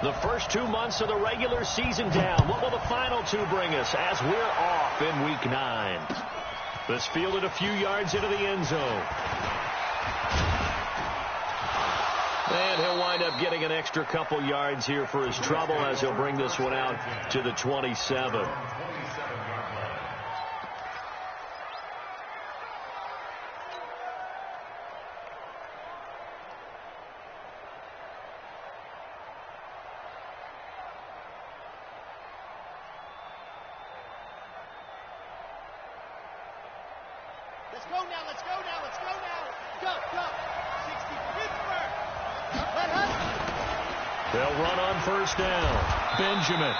The first 2 months of the regular season down. What will the final two bring us as we're off in Week 9? This fielded a few yards into the end zone. And he'll wind up getting an extra couple yards here for his trouble as he'll bring this one out to the 27. Let's go now, let's go now, let's go now. Go, go. 60, Pittsburgh. They'll run on first down. Benjamin.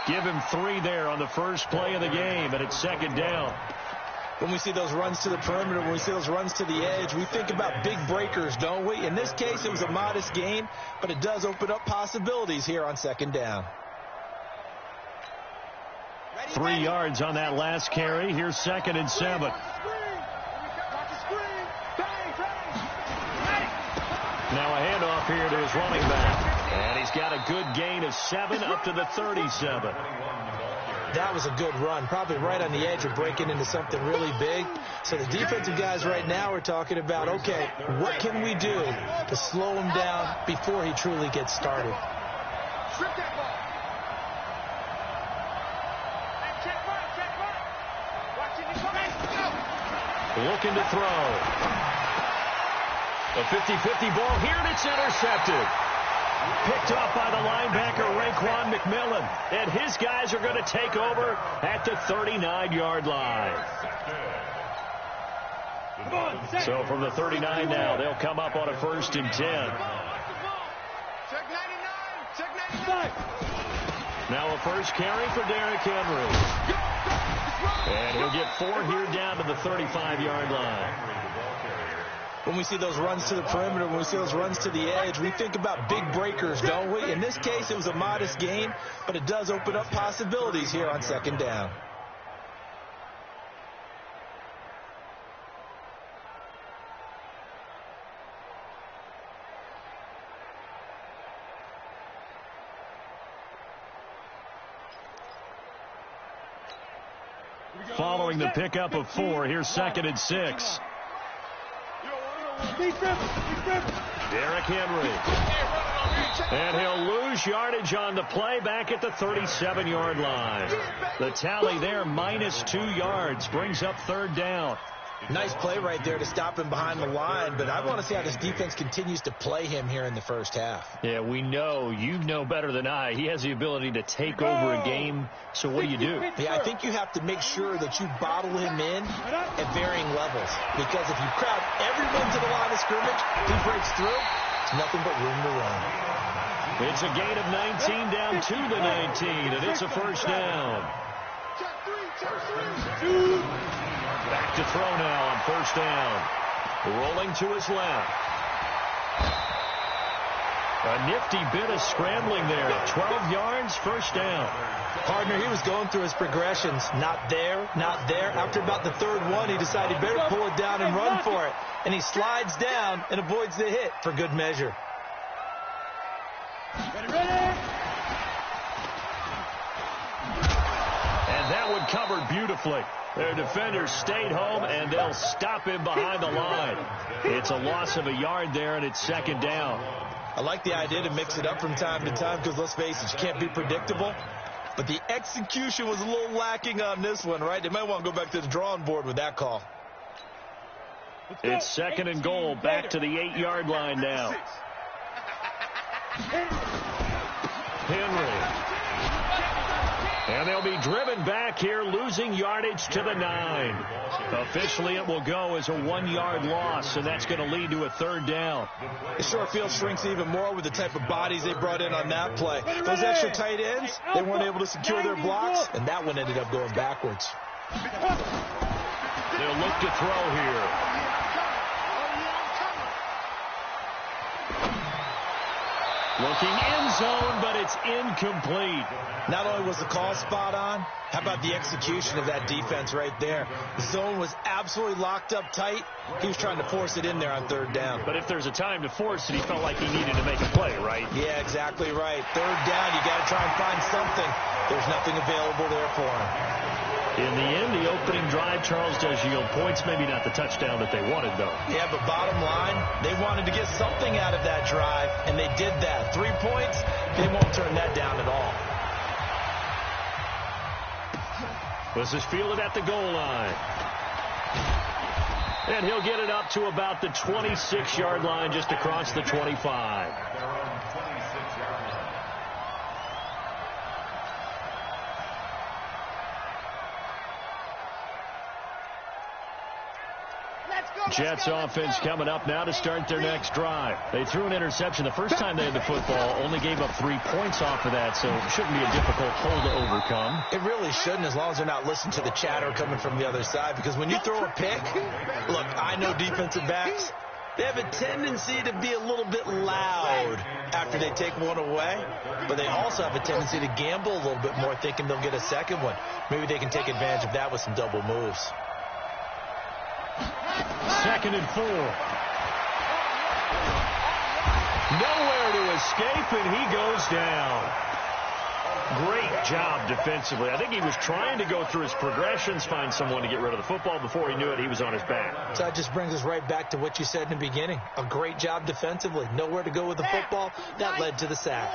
Give him 3 there on the first play of the game, and it's second down. When we see those runs to the perimeter, when we see those runs to the edge, we think about big breakers, don't we? In this case, it was a modest gain, but it does open up possibilities here on second down. 3 yards on that last carry. Here's 2nd and 7. Now a handoff here to his running back. And he's got a good gain of 7 up to the 37. That was a good run, probably right on the edge of breaking into something really big. So the defensive guys right now are talking about, okay, what can we do to slow him down before he truly gets started? Looking to throw. A 50-50 ball here, and it's intercepted. Picked up by the linebacker, Raekwon McMillan. And his guys are going to take over at the 39-yard line. So from the 39 now, they'll come up on a 1st and 10. Check 99, check 99. Now a first carry for Derrick Henry. And he'll get 4 here down to the 35-yard line. When we see those runs to the perimeter, when we see those runs to the edge, we think about big breakers, don't we? In this case, it was a modest gain, but it does open up possibilities here on second down. Following the pickup of 4, here's 2nd and 6. Derrick Henry. And he'll lose yardage on the play back at the 37-yard line. The tally there, -2 yards, brings up 3rd down. Nice play right there to stop him behind the line, but I want to see how this defense continues to play him here in the first half. Yeah, we know, you know better than I, he has the ability to take over a game, so what do? Yeah, I think you have to make sure that you bottle him in at varying levels, because if you crowd everyone to the line of scrimmage, he breaks through, it's nothing but room to run. It's a gain of 19 down to the 19, and it's a first down. Back to throw now on first down. Rolling to his left. A nifty bit of scrambling there. 12 yards, first down. Partner, he was going through his progressions. Not there, not there. After about the 3rd one, he decided he better pull it down and run for it. And he slides down and avoids the hit for good measure. And that one covered beautifully. Their defenders stayed home, and they'll stop him behind the line. It's a loss of a yard there, and it's 2nd down. I like the idea to mix it up from time to time because, let's face it, you can't be predictable. But the execution was a little lacking on this one, right? They might want to go back to the drawing board with that call. It's 2nd and goal, back to the 8-yard line now. Henry. And they'll be driven back here, losing yardage to the 9. Officially, it will go as a 1-yard loss, and that's going to lead to a 3rd down. The short field shrinks even more with the type of bodies they brought in on that play. Those extra tight ends, they weren't able to secure their blocks, and that one ended up going backwards. They'll look to throw here. Looking end zone, but it's incomplete. Not only was the call spot on, how about the execution of that defense right there? The zone was absolutely locked up tight. He was trying to force it in there on third down. But if there's a time to force it, he felt like he needed to make a play, right? Yeah, exactly right. Third down, you got to try and find something. There's nothing available there for him. In the end, the opening drive, Charles, does yield points. Maybe not the touchdown that they wanted, though. Yeah, but bottom line, they wanted to get something out of that drive, and they did that. 3 points, they won't turn that down at all. This is fielded at the goal line. And he'll get it up to about the 26-yard line, just across the 25. Jets offense coming up now to start their next drive. They threw an interception the first time they had the football, only gave up 3 points off of that, so it shouldn't be a difficult hole to overcome. It really shouldn't, as long as they're not listening to the chatter coming from the other side, because when you throw a pick, look, I know defensive backs, they have a tendency to be a little bit loud after they take one away, but they also have a tendency to gamble a little bit more, thinking they'll get a second one. Maybe they can take advantage of that with some double moves. 2nd and 4. Nowhere to escape, and he goes down. Great job defensively. I think he was trying to go through his progressions, find someone to get rid of the football. Before he knew it, he was on his back. So that just brings us right back to what you said in the beginning. A great job defensively. Nowhere to go with the football. That led to the sack.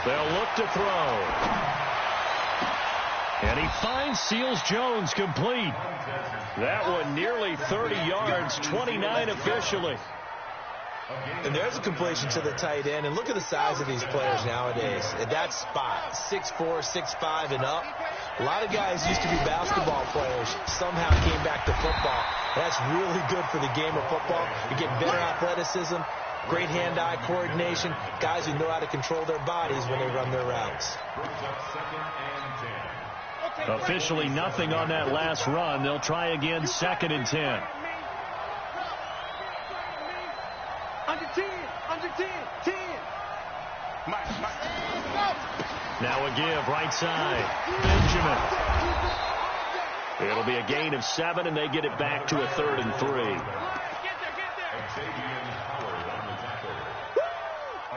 They'll look to throw. And he finds Seals-Jones complete. That one nearly 30 yards, 29 officially. And there's a completion to the tight end. And look at the size of these players nowadays. At that spot, 6'4", 6'5", and up. A lot of guys used to be basketball players, somehow came back to football. That's really good for the game of football. You get better athleticism, great hand-eye coordination, guys who know how to control their bodies when they run their routes. Officially nothing on that last run. They'll try again, 2nd and 10. Under 10, 10. Now a give, right side. Benjamin. It'll be a gain of 7, and they get it back to a 3rd and 3.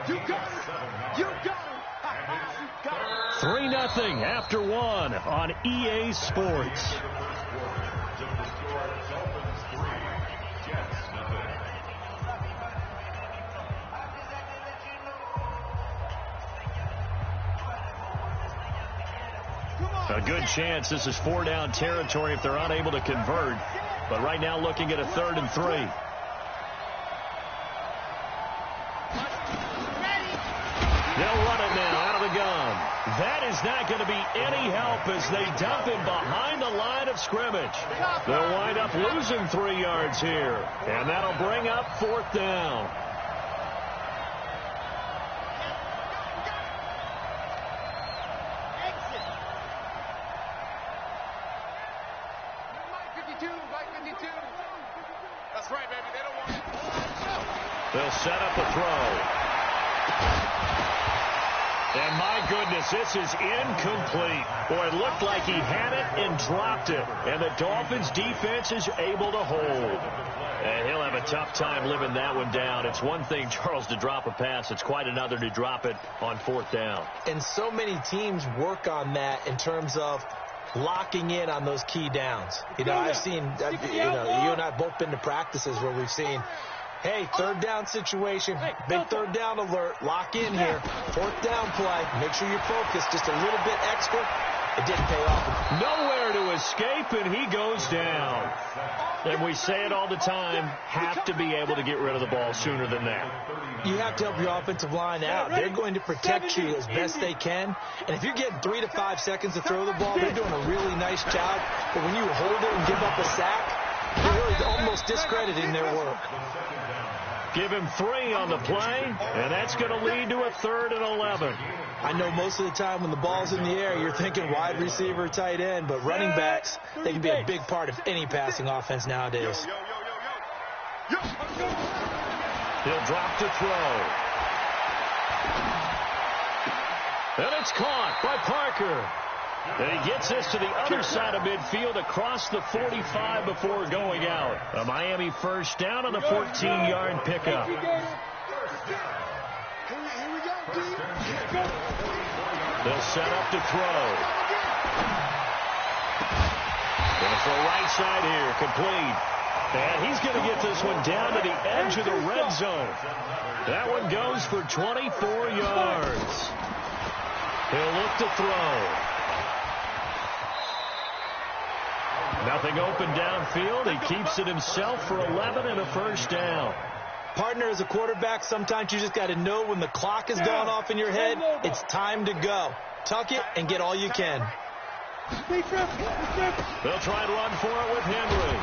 You got it. 3-0 after 1 on EA Sports. A good chance this is 4-down territory if they're unable to convert. But right now looking at a 3rd and 3. They'll run it now out of the gun. That is not going to be any help as they dump him behind the line of scrimmage. They'll wind up losing 3 yards here. And that'll bring up 4th down. That's right, baby. They don't want it. They'll set up a throw. And my goodness, this is incomplete. Boy, it looked like he had it and dropped it. And the Dolphins defense is able to hold. And he'll have a tough time living that one down. It's one thing, Charles, to drop a pass. It's quite another to drop it on 4th down. And so many teams work on that in terms of locking in on those key downs. I've seen, you and I both been to practices where we've seen, hey, 3rd down situation, big 3rd down alert, lock in here, 4th down play, make sure you're focused just a little bit extra. It didn't pay off. Nowhere to escape, and he goes down. And we say it all the time, have to be able to get rid of the ball sooner than that. You have to help your offensive line out. They're going to protect you as best they can. And if you're getting 3 to 5 seconds to throw the ball, they're doing a really nice job. But when you hold it and give up a sack, you're really almost discrediting their work. Give him 3 on the play, and that's going to lead to a 3rd and 11. I know most of the time when the ball's in the air, you're thinking wide receiver, tight end, but running backs, they can be a big part of any passing offense nowadays. He'll drop to throw. And it's caught by Parker. And he gets this to the other side of midfield across the 45 before going out. A Miami first down on the 14-yard pickup. They'll set up to throw. Going for a right side here, complete. And he's going to get this one down to the edge of the red zone. That one goes for 24 yards. He'll look to throw. Nothing open downfield. He keeps it himself for 11 and a first down. Partner, as a quarterback, sometimes you just got to know when the clock is going off in your head, it's time to go. Tuck it and get all you can. They'll try and run for it with Henry.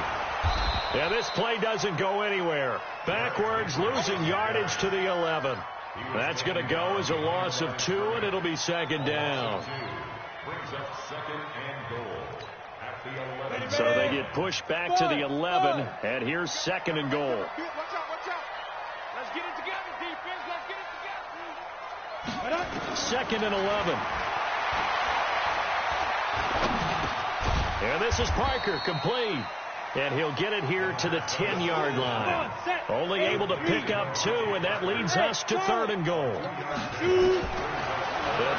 Yeah, this play doesn't go anywhere. Backwards, losing yardage to the 11. That's going to go as a loss of 2, and it'll be 2nd down. So they get pushed back to the 11, and here's 2nd and goal. Watch out, watch out. Let's get it together, defense. Let's get it together. 2nd and 11. And this is Parker, complete. And he'll get it here to the 10-yard line. Only able to pick up 2, and that leads us to 3rd and goal. They'll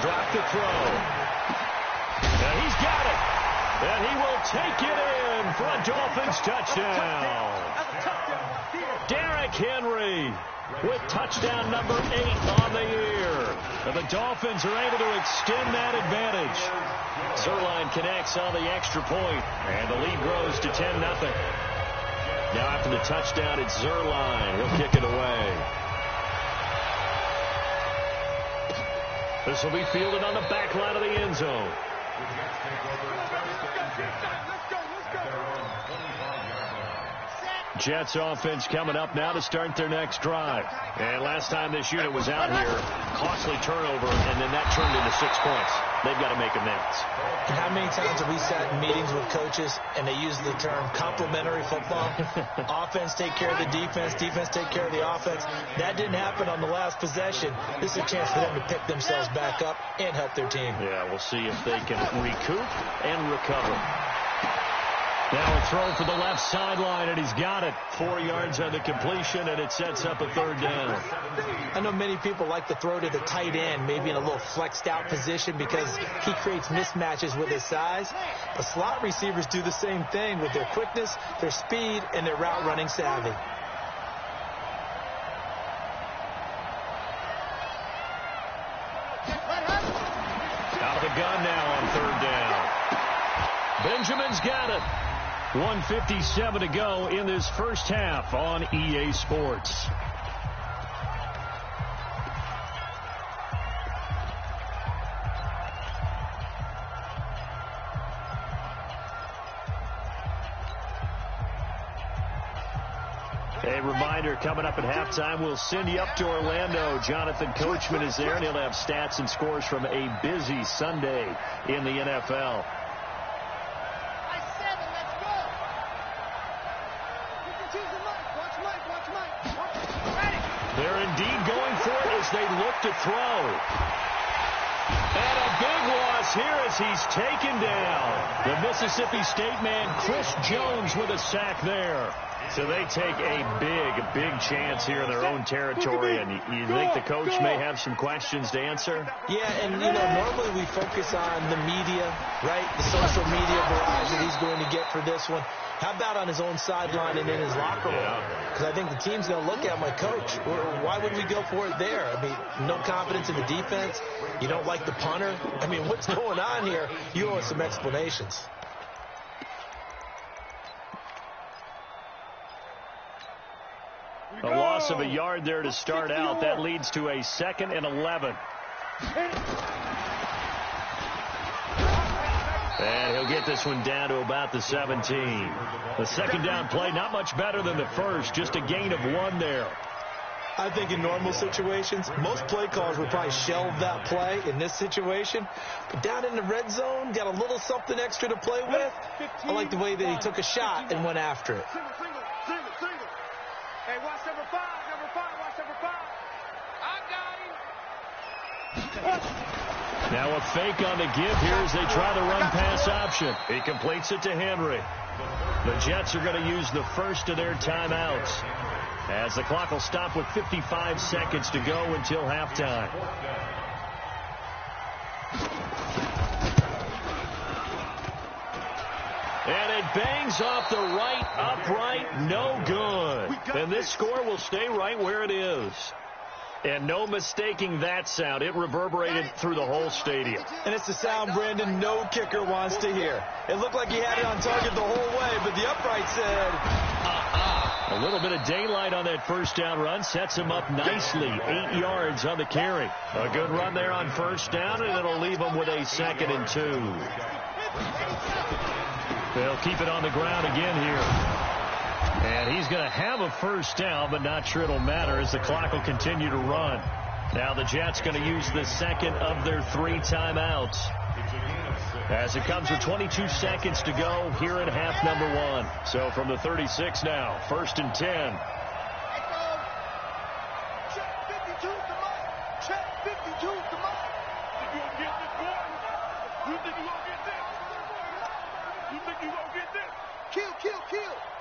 drop the throw. And he's got it. And he will take it in for a Dolphins touchdown. Derrick Henry with touchdown number 8 on the year. And the Dolphins are able to extend that advantage. Zuerlein connects on the extra point, and the lead grows to 10-0. Now after the touchdown, it's Zuerlein. He'll kick it away. This will be fielded on the back line of the end zone. Jets offense coming up now to start their next drive. And last time this unit was out here, costly turnover, and then that turned into 6 points. They've got to make amends. And how many times have we sat in meetings with coaches and they use the term complementary football? Offense take care of the defense, defense take care of the offense. That didn't happen on the last possession. This is a chance for them to pick themselves back up and help their team. Yeah, we'll see if they can recoup and recover. Now a throw for the left sideline, and he's got it. 4 yards on the completion, and it sets up a 3rd down. I know many people like to throw to the tight end, maybe in a little flexed out position because he creates mismatches with his size. But slot receivers do the same thing with their quickness, their speed, and their route running savvy. Out of the gun now on 3rd down. Benjamin's got it. 1:57 to go in this first half on EA Sports. A reminder, coming up at halftime, we'll send you up to Orlando. Jonathan Coachman is there, and he'll have stats and scores from a busy Sunday in the NFL. They're indeed going for it as they look to throw. And a big loss here as he's taken down. The Mississippi State man, Chris Jones, with a sack there. So they take a big chance here in their own territory. And you think the coach may have some questions to answer? Yeah, and, normally we focus on the media, right? The social media barrage that he's going to get for this one. How about on his own sideline and in his locker room? Because I think the team's going to look at my coach. Why would we go for it there? I mean, no confidence in the defense. You don't like the punter. I mean, what's going on here? You owe us some explanations. A loss of a yard there to start out. That leads to a 2nd and 11. And he'll get this one down to about the 17. The 2nd down play, not much better than the first, just a gain of 1 there. I think in normal situations, most play callers would probably shelve that play in this situation. But down in the red zone, got a little something extra to play with. I like the way that he took a shot and went after it. Single. Hey, watch number 5, watch number 5. I got him. Now a fake on the give here as they try the run-pass option. He completes it to Henry. The Jets are going to use the first of their timeouts, as the clock will stop with 55 seconds to go until halftime. And it bangs off the right upright, no good. And this score will stay right where it is. And no mistaking that sound. It reverberated through the whole stadium. And it's the sound, Brandon, no kicker wants to hear. It looked like he had it on target the whole way, but the upright said, A little bit of daylight on that first down run sets him up nicely. 8 yards on the carry. A good run there on first down, and it'll leave him with a 2nd and 2. They'll keep it on the ground again here. And he's going to have a first down, but not sure it'll matter as the clock will continue to run. Now the Jets going to use the second of their 3 timeouts, as it comes with 22 seconds to go here in half number 1. So from the 36 now, 1st and 10. Check 52, come on. Check 52, come on. You gonna get this, boy? You think you gonna get this? You think you gonna get this? Kill.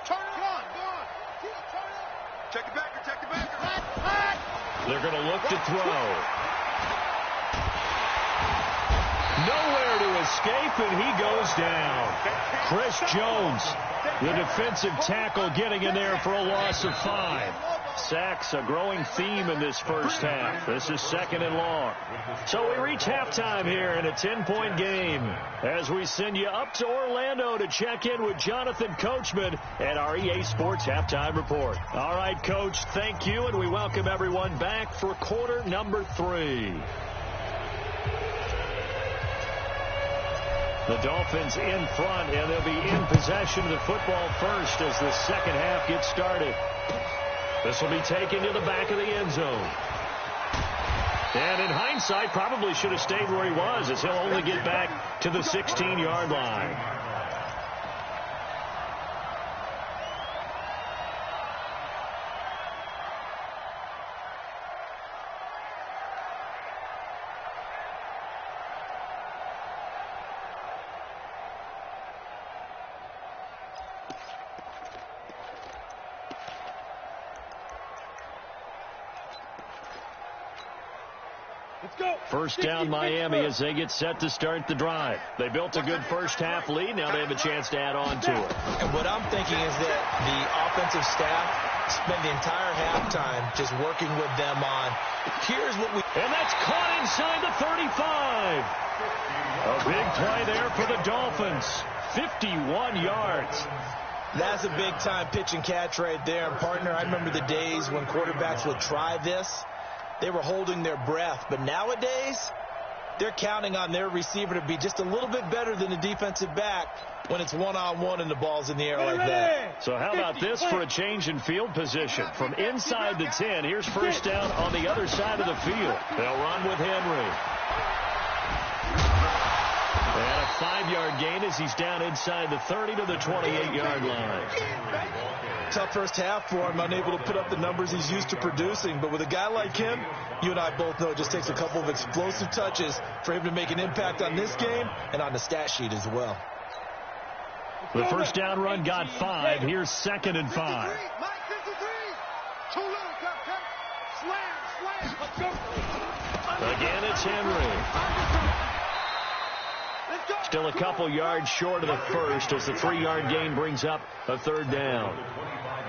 Turn it on. Go on. Kill, turn it on. Check the backer. Hot. They're going to look to throw. Nowhere to escape, and he goes down. Chris Jones, the defensive tackle, getting in there for a loss of 5. Sacks, a growing theme in this first half. This is 2nd and long. So we reach halftime here in a 10-point game as we send you up to Orlando to check in with Jonathan Coachman at our EA Sports Halftime Report. All right, Coach, thank you, and we welcome everyone back for quarter number 3. The Dolphins in front, and they'll be in possession of the football first as the second half gets started. This will be taken to the back of the end zone. And in hindsight, probably should have stayed where he was, as he'll only get back to the 16-yard line. First down Miami as they get set to start the drive. They built a good first half lead. Now they have a chance to add on to it. And what I'm thinking is that the offensive staff spent the entire halftime just working with them on, here's what we... And that's caught inside the 35. A big play there for the Dolphins. 51 yards. That's a big-time pitch and catch right there. And, partner, I remember the days when quarterbacks would try this. They were holding their breath. But nowadays, they're counting on their receiver to be just a little bit better than the defensive back when it's one-on-one and the ball's in the air like that. So how about this for a change in field position? From inside the 10, here's first down on the other side of the field. They'll run with Henry. And a 5-yard gain as he's down inside the 30 to the 28-yard line. Tough first half for him, unable to put up the numbers he's used to producing. But with a guy like him, you and I both know it just takes a couple of explosive touches for him to make an impact on this game and on the stat sheet as well. The first down run got 5. Here's 2nd and 5. Again, it's Henry. Still a couple yards short of the first as the 3-yard gain brings up a 3rd down.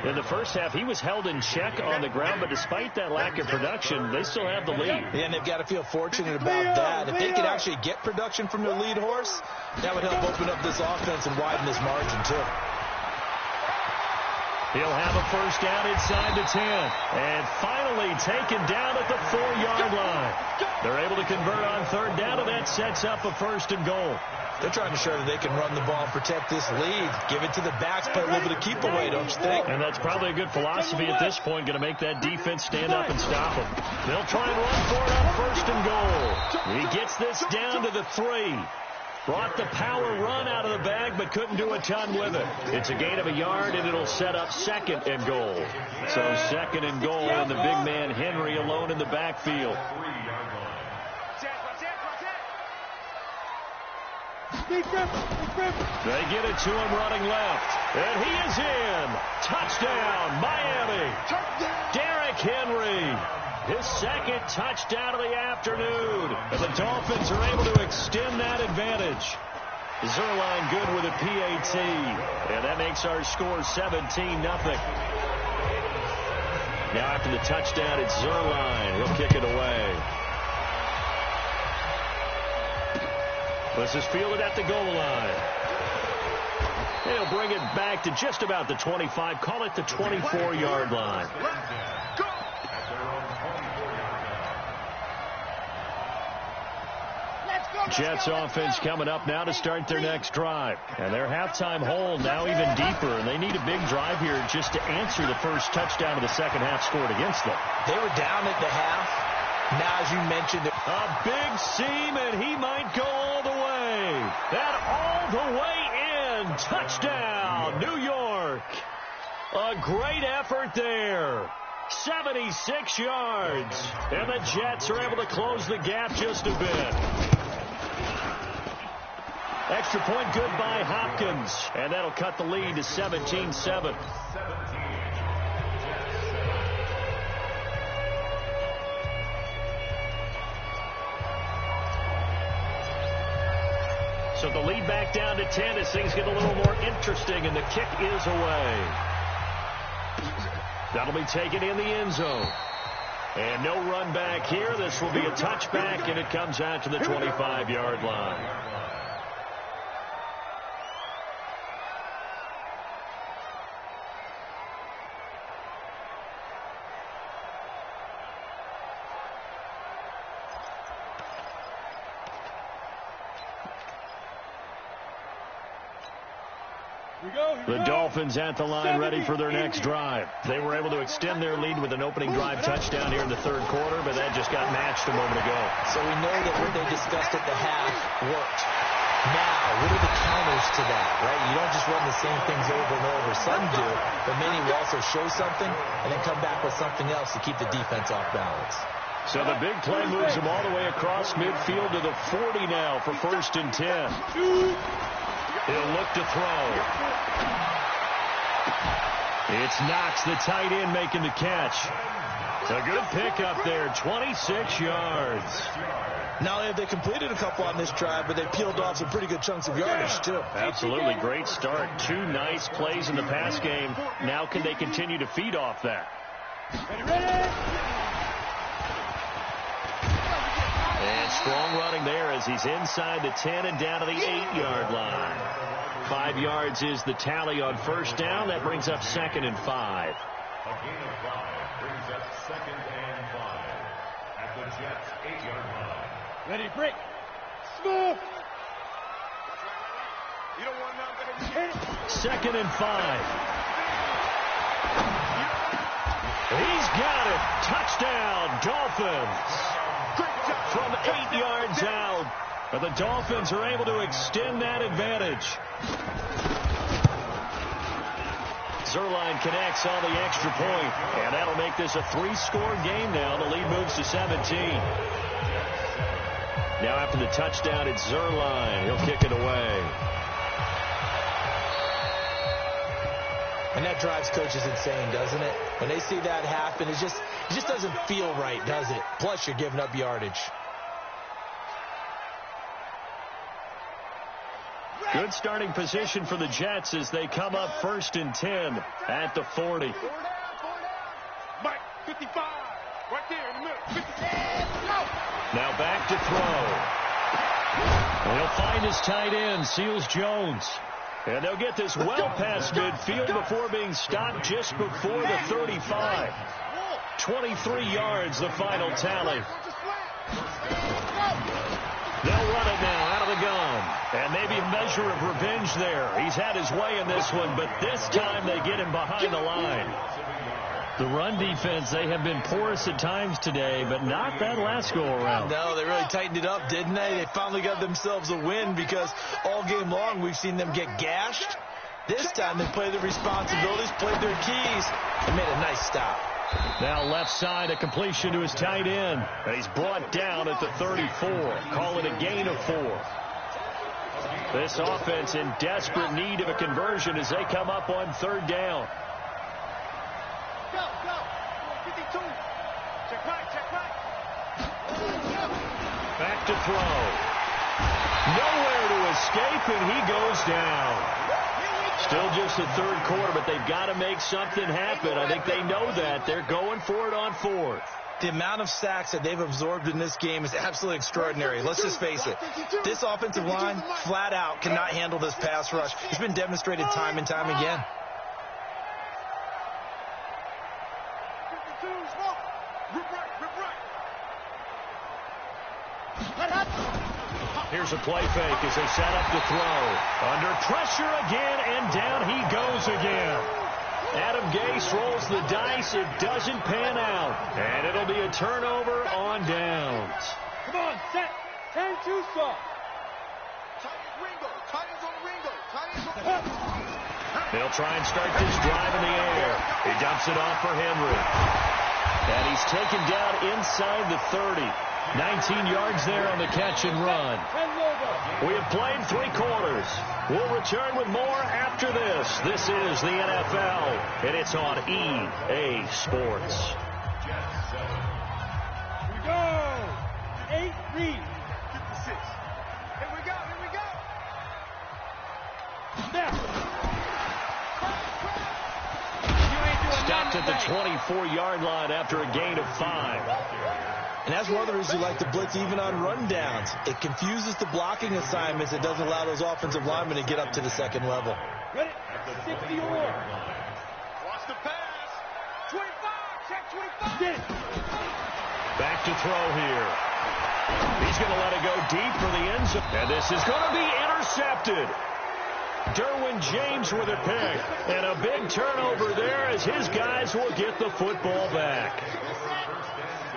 In the first half, he was held in check on the ground, but despite that lack of production, they still have the lead. Yeah, and they've got to feel fortunate about that. If they could actually get production from their lead horse, that would help open up this offense and widen this margin, too. He'll have a first down inside the 10. And finally taken down at the 4-yard line. They're able to convert on third down, and that sets up a first and goal. They're trying to show that they can run the ball and protect this lead. Give it to the backs, play a little bit of keep away, don't you think? And that's probably a good philosophy at this point, going to make that defense stand up and stop them. They'll try and run for it on first and goal. He gets this down to the 3. Brought the power run out of the bag, but couldn't do a ton with it. It's a gain of a yard, and it'll set up second and goal. So second and goal, and the big man Henry alone in the backfield. They get it to him running left, and he is in. Touchdown, Miami. Derrick Henry. His second touchdown of the afternoon. And the Dolphins are able to extend that advantage. Zuerlein good with a PAT. And that makes our score 17-0. Now after the touchdown, it's Zuerlein. He'll kick it away. This is fielded at the goal line. He'll bring it back to just about the 25. Call it the 24-yard line. Jets offense coming up now to start their next drive. And their halftime hole now even deeper. And they need a big drive here just to answer the first touchdown of the second half scored against them. They were down at the half. Now, as you mentioned, a big seam, and he might go all the way. That all the way in. Touchdown, New York. A great effort there. 76 yards. And the Jets are able to close the gap just a bit. Extra point good by Hopkins. And that'll cut the lead to 17-7. So the lead back down to 10 as things get a little more interesting, and the kick is away. That'll be taken in the end zone. And no run back here. This will be a touchback, and it comes out to the 25-yard line. The Dolphins at the line ready for their next drive. They were able to extend their lead with an opening drive touchdown here in the third quarter, but that just got matched a moment ago. So we know that what they discussed at the half worked. Now, what are the counters to that, right? You don't just run the same things over and over. Some do, but many will also show something and then come back with something else to keep the defense off balance. So the big play moves them all the way across midfield to the 40 now for first and 10. He'll look to throw. It's Knox, the tight end, making the catch. A good pickup there, 26 yards. Now they completed a couple on this drive, but they peeled off some pretty good chunks of yardage, too. Absolutely, great start. Two nice plays in the pass game. Now can they continue to feed off that? And strong running there as he's inside the 10 and down to the 8-yard line. 5 yards is the tally on first down. That brings up second and 5. A gain of 5 brings up second and 5 at the Jets' 8-yard line. Ready, break. Smooth. You don't want nothing. Second and 5. He's got it. Touchdown, Dolphins. From 8 yards out. But the Dolphins are able to extend that advantage. Zuerlein connects on the extra point, and that'll make this a 3-score game now. The lead moves to 17. Now after the touchdown, it's Zuerlein. He'll kick it away. And that drives coaches insane, doesn't it? When they see that happen, it just doesn't feel right, does it? Plus, you're giving up yardage. Good starting position for the Jets as they come up first and 10 at the 40. Mike, 55. Right there in the middle. 50. Now back to throw. He'll find his tight end, Seals Jones. And they'll get this well past midfield before being stopped just before the 35. 23 yards, the final tally. They'll run it now out of the gun. And maybe a measure of revenge there. He's had his way in this one, but this time they get him behind the line. The run defense, they have been porous at times today, but not that last go-around. No, they really tightened it up, didn't they? They finally got themselves a win because all game long we've seen them get gashed. This time they played their responsibilities, played their keys, and made a nice stop. Now left side, a completion to his tight end. And he's brought down at the 34. Call it a gain of 4. This offense in desperate need of a conversion as they come up on third down. Go. 52. Check right. Back to throw. Nowhere to escape, and he goes down. Still just the third quarter, but they've got to make something happen. I think they know that. They're going for it on fourth. The amount of sacks that they've absorbed in this game is absolutely extraordinary. Let's just face it. This offensive line, flat out, cannot handle this pass rush. It's been demonstrated time and time again. Here's a play fake as they set up the throw. Under pressure again, and down he goes again. Adam Gase rolls the dice. It doesn't pan out. And it'll be a turnover on downs. Come on, set. 10-2 stop. They'll try and start this drive in the air. He dumps it off for Henry. And he's taken down inside the 30. 19 yards there on the catch and run. We have played 3 quarters. We'll return with more after this. This is the NFL, and it's on EA Sports. Here we go. 8 read. 56. Here we go. Stopped at the 24-yard line after a gain of 5. And that's one of the reasons we like to blitz even on rundowns. It confuses the blocking assignments. It doesn't allow those offensive linemen to get up to the second level. Ready? 60 or. Watch the pass. 25. Check 25. Back to throw here. He's going to let it go deep for the end zone. And this is going to be intercepted. Derwin James with a pick. And a big turnover there as his guys will get the football back.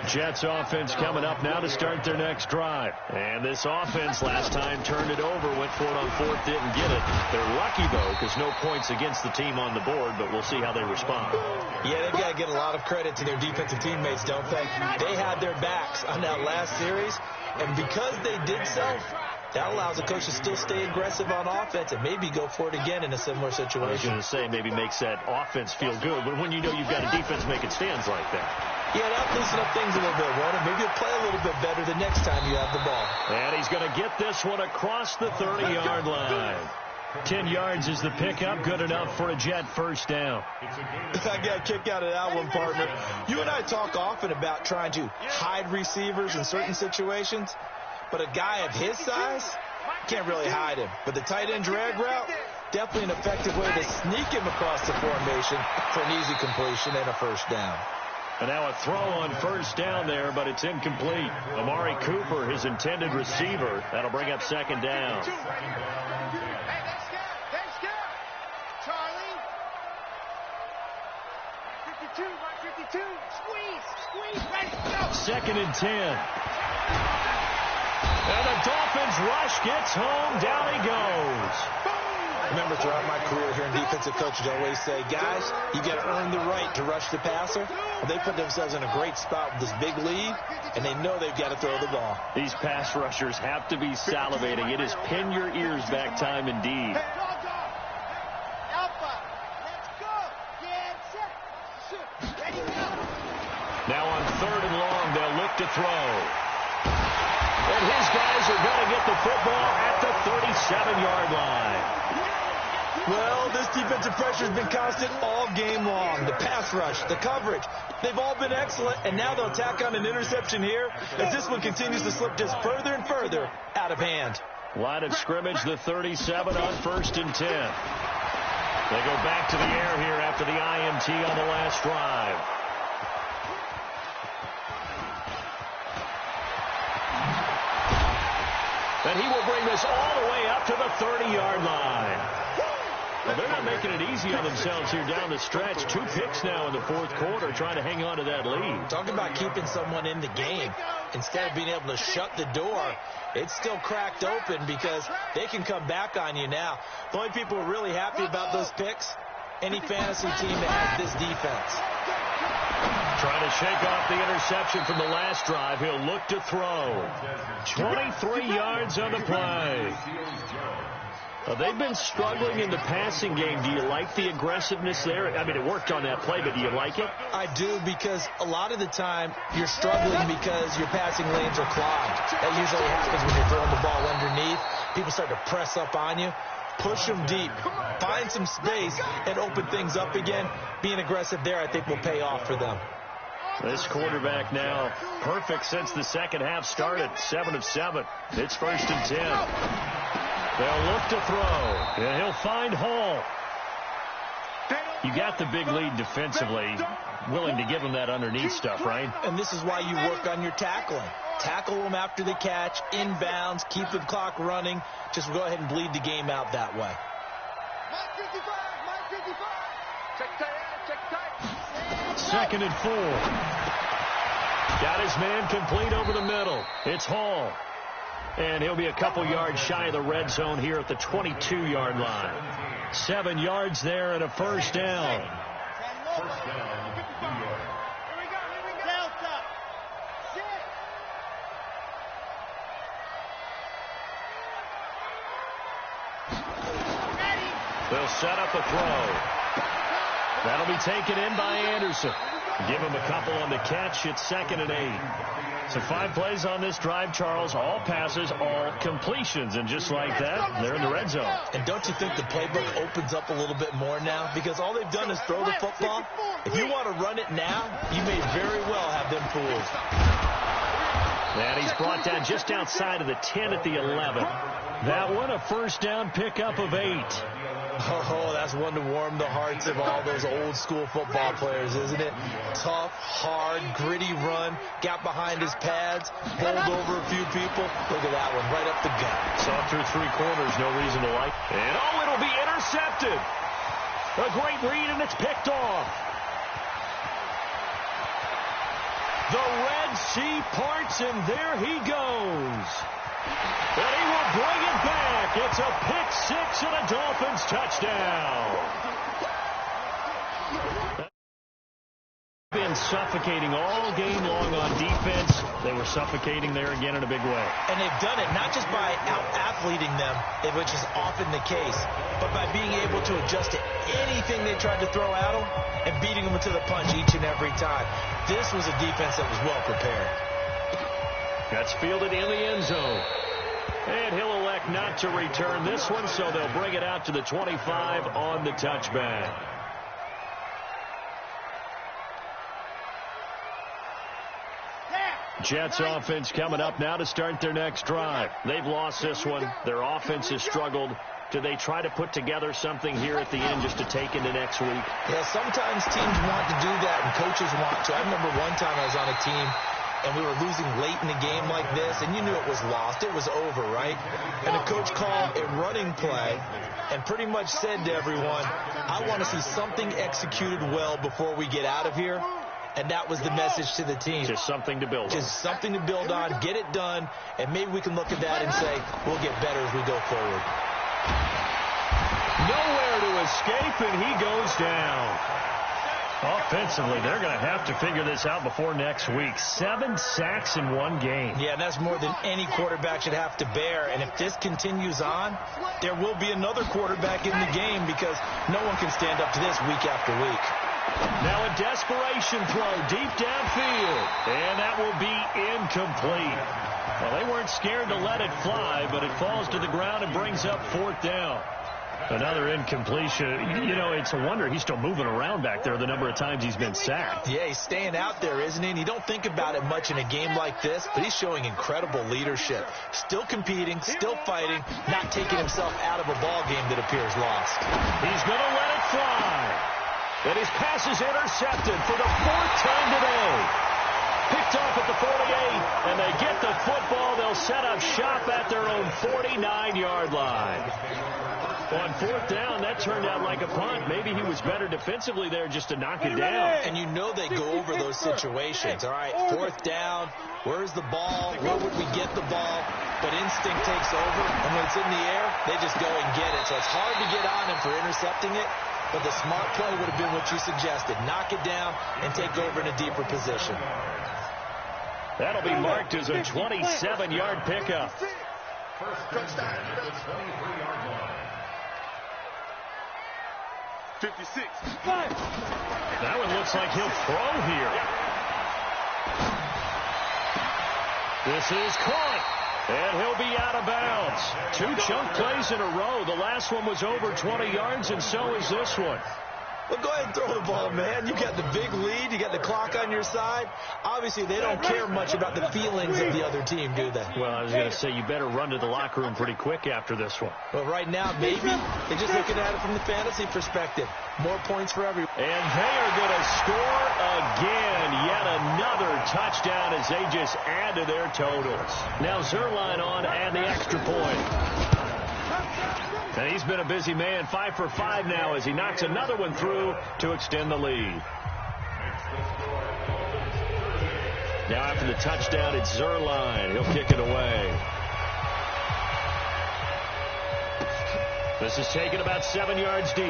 Jets offense coming up now to start their next drive. And this offense last time turned it over, went for it on fourth, didn't get it. They're lucky, though, because no points against the team on the board, but we'll see how they respond. Yeah, they've got to get a lot of credit to their defensive teammates, don't they? They had their backs on that last series, and because they did so, that allows the coach to still stay aggressive on offense and maybe go for it again in a similar situation. I was going to say maybe makes that offense feel good, but when you know you've got a defense making stands like that. Yeah, that'll loosen up things a little bit, won't it? Maybe you'll play a little bit better the next time you have the ball. And he's going to get this one across the 30-yard line. 10 yards is the pickup, good enough for a Jet first down. I got a kick out of that one, partner. You and I talk often about trying to hide receivers in certain situations, but a guy of his size can't really hide him. But the tight end drag route, definitely an effective way to sneak him across the formation for an easy completion and a first down. And now a throw on first down there, but it's incomplete. Amari Cooper, his intended receiver. That'll bring up second down. Hey, that's good. Charlie. 52, 52. Squeeze. Ready, go. Second and 10. And the Dolphins rush gets home. Down he goes. Remember, throughout my career here in defensive coaches, I always say, guys, you got to earn the right to rush the passer. Well, they put themselves in a great spot with this big lead, and they know they've got to throw the ball. These pass rushers have to be salivating. It is pin your ears back time indeed. Now on third and long, they'll look to throw. And his guys are going to get the football at the 37-yard line. Well, this defensive pressure has been constant all game long. The pass rush, the coverage, they've all been excellent, and now they'll tack on an interception here as this one continues to slip just further and further out of hand. Line of scrimmage, the 37 on 1st and 10. They go back to the air here after the INT on the last drive. And he will bring this all the way up to the 30-yard line. Well, they're not making it easy on themselves here down the stretch. 2 picks now in the 4th quarter, trying to hang on to that lead. Talking about keeping someone in the game. Instead of being able to shut the door, it's still cracked open because they can come back on you now. The only people who are really happy about those picks, any fantasy team that has this defense. Trying to shake off the interception from the last drive. He'll look to throw. 23 yards on the play. They've been struggling in the passing game. Do you like the aggressiveness there? I mean, it worked on that play, but do you like it? I do, because a lot of the time you're struggling because your passing lanes are clogged. That usually happens when you're throwing the ball underneath. People start to press up on you. Push them deep. Find some space and open things up again. Being aggressive there, I think, will pay off for them. This quarterback now perfect since the second half started. 7 of 7. It's 1st and 10. They'll look to throw, and he'll find Hall. You got the big lead defensively. Willing to give him that underneath stuff, right? And this is why you work on your tackling. Tackle them after the catch, inbounds, keep the clock running. Just go ahead and bleed the game out that way. Second and 4. Got his man complete over the middle. It's Hall. And he'll be a couple yards shy of the red zone here at the 22-yard line. 7 yards there and a first down. First down, New York. They'll set up a throw. That'll be taken in by Anderson. Give him a couple on the catch. It's 2nd and 8. So 5 plays on this drive, Charles. All passes, all completions. And just like that, they're in the red zone. And don't you think the playbook opens up a little bit more now? Because all they've done is throw the football. If you want to run it now, you may very well have them fooled. And he's brought down just outside of the 10 at the 11. That one, a first down pickup of 8. Oh, that's one to warm the hearts of all those old-school football players, isn't it? Tough, hard, gritty run. Got behind his pads, bowled over a few people. Look at that one, right up the gut. Saw through 3 corners, no reason to like. And, oh, it'll be intercepted. A great read, and it's picked off. The Red Sea parts, and there he goes. And he will bring it back. It's a pick-6 and a Dolphins touchdown. Been suffocating all game long on defense. They were suffocating there again in a big way. And they've done it not just by out-athleting them, which is often the case, but by being able to adjust to anything they tried to throw at them and beating them to the punch each and every time. This was a defense that was well prepared. That's fielded in the end zone. And he'll elect not to return this one, so they'll bring it out to the 25 on the touchback. Jets offense coming up now to start their next drive. They've lost this one. Their offense has struggled. Do they try to put together something here at the end just to take into next week? Yeah, sometimes teams want to do that and coaches want to. I remember one time I was on a team and we were losing late in the game like this, and you knew it was lost. It was over, right? And the coach called a running play and pretty much said to everyone, I want to see something executed well before we get out of here. And that was the message to the team. Just something to build on. Just something to build on, get it done, and maybe we can look at that and say, we'll get better as we go forward. Nowhere to escape, and he goes down. Offensively, they're going to have to figure this out before next week. 7 sacks in one game. Yeah, and that's more than any quarterback should have to bear. And if this continues on, there will be another quarterback in the game because no one can stand up to this week after week. Now a desperation throw deep downfield, and that will be incomplete. Well, they weren't scared to let it fly, but it falls to the ground and brings up 4th down. Another incompletion. You know, it's a wonder he's still moving around back there the number of times he's been sacked. Yeah, he's staying out there, isn't he? And you don't think about it much in a game like this, but he's showing incredible leadership. Still competing, still fighting, not taking himself out of a ball game that appears lost. He's going to let it fly. And his pass is intercepted for the 4th time today. Picked off at the 48, and they get the football. They'll set up shop at their own 49-yard line. On 4th down, that turned out like a punt. Maybe he was better defensively there just to knock it down. And you know they go over those situations. All right, 4th down, where's the ball? Where would we get the ball? But instinct takes over, and when it's in the air, they just go and get it. So it's hard to get on him for intercepting it, but the smart play would have been what you suggested. Knock it down and take over in a deeper position. That'll be marked as a 27-yard pickup. First down at the 23-yard line. 56. That one looks like he'll throw here. This is caught, and he'll be out of bounds. 2 chunk plays in a row. The last one was over 20 yards, and so is this one. Well, go ahead and throw the ball, man. You got the big lead. You got the clock on your side. Obviously, they don't care much about the feelings of the other team, do they? Well, I was going to say you better run to the locker room pretty quick after this one. But right now, maybe they're just looking at it from the fantasy perspective. More points for everyone. And they are going to score again. Yet another touchdown as they just add to their totals. Now Zuerlein on and the extra point. And he's been a busy man, 5 for 5 now as he knocks another one through to extend the lead. Now after the touchdown, it's Zuerlein. He'll kick it away. This is taken about 7 yards deep.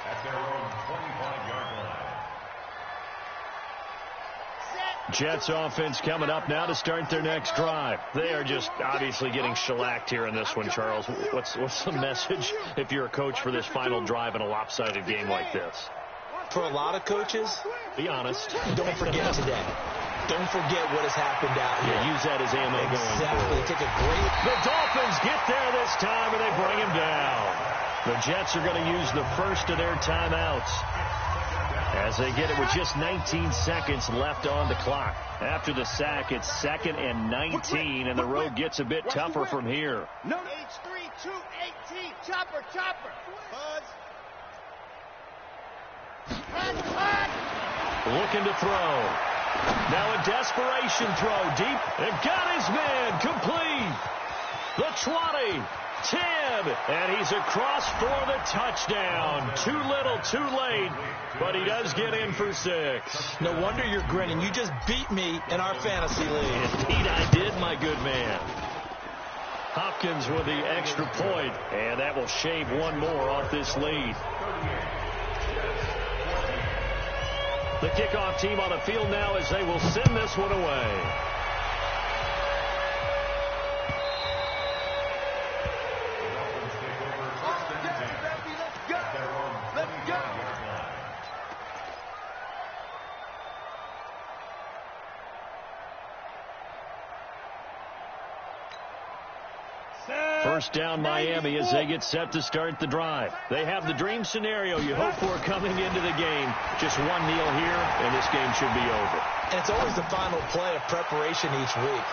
At their own 25-yard line. Jets offense coming up now to start their next drive. They are just obviously getting shellacked here in this one, Charles. What's the message if you're a coach for this final drive in a lopsided game like this? For a lot of coaches, be honest. Don't forget today. Don't forget what has happened out here. Yeah, use that as ammo going forward. Take a great... The Dolphins get there this time, and they bring him down. The Jets are going to use the first of their timeouts as they get it with just 19 seconds left on the clock. After the sack, it's 2nd and 19, and the road gets a bit tougher from here. H3218, chopper. Buzz. Looking to throw. Now a desperation throw deep. And got his man complete. The 20, 10, and he's across for the touchdown. Too little, too late, but he does get in for 6. No wonder you're grinning. You just beat me in our fantasy league. Indeed I did, my good man. Hopkins with the extra point, and that will shave one more off this lead. The kickoff team on the field now as they will send this one away. First down Miami as they get set to start the drive. They have the dream scenario you hope for coming into the game. Just one kneel here, and this game should be over. And it's always the final play of preparation each week.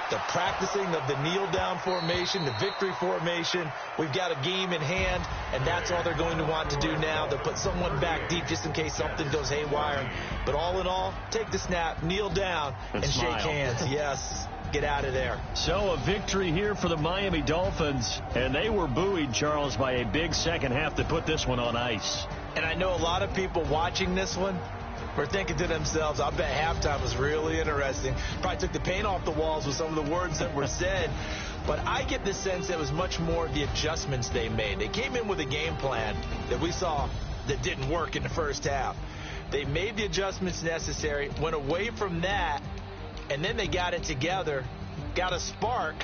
The practicing of the kneel-down formation, the victory formation. We've got a game in hand, and that's all they're going to want to do now. They'll put someone back deep just in case something goes haywire. But all in all, take the snap, kneel down, and shake hands. Yes. Get out of there. So a victory here for the Miami Dolphins, and they were buoyed, Charles, by a big second half to put this one on ice. And I know a lot of people watching this one were thinking to themselves, I bet halftime was really interesting. Probably took the paint off the walls with some of the words that were said. But I get the sense that it was much more the adjustments they made. They came in with a game plan that we saw that didn't work in the first half. They made the adjustments necessary, went away from that, and then they got it together, got a spark,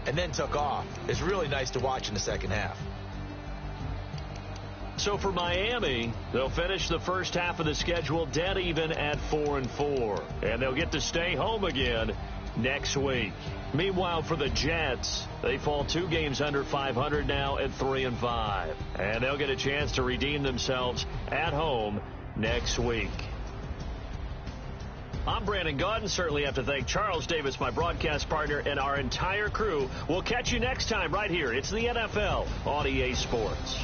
and then took off. It's really nice to watch in the second half. So for Miami, they'll finish the first half of the schedule dead even at 4-4. And they'll get to stay home again next week. Meanwhile, for the Jets, they fall 2 games under 500 now at 3-5. And they'll get a chance to redeem themselves at home next week. I'm Brandon Gaudin. Certainly have to thank Charles Davis, my broadcast partner, and our entire crew. We'll catch you next time right here. It's the NFL on EA Sports.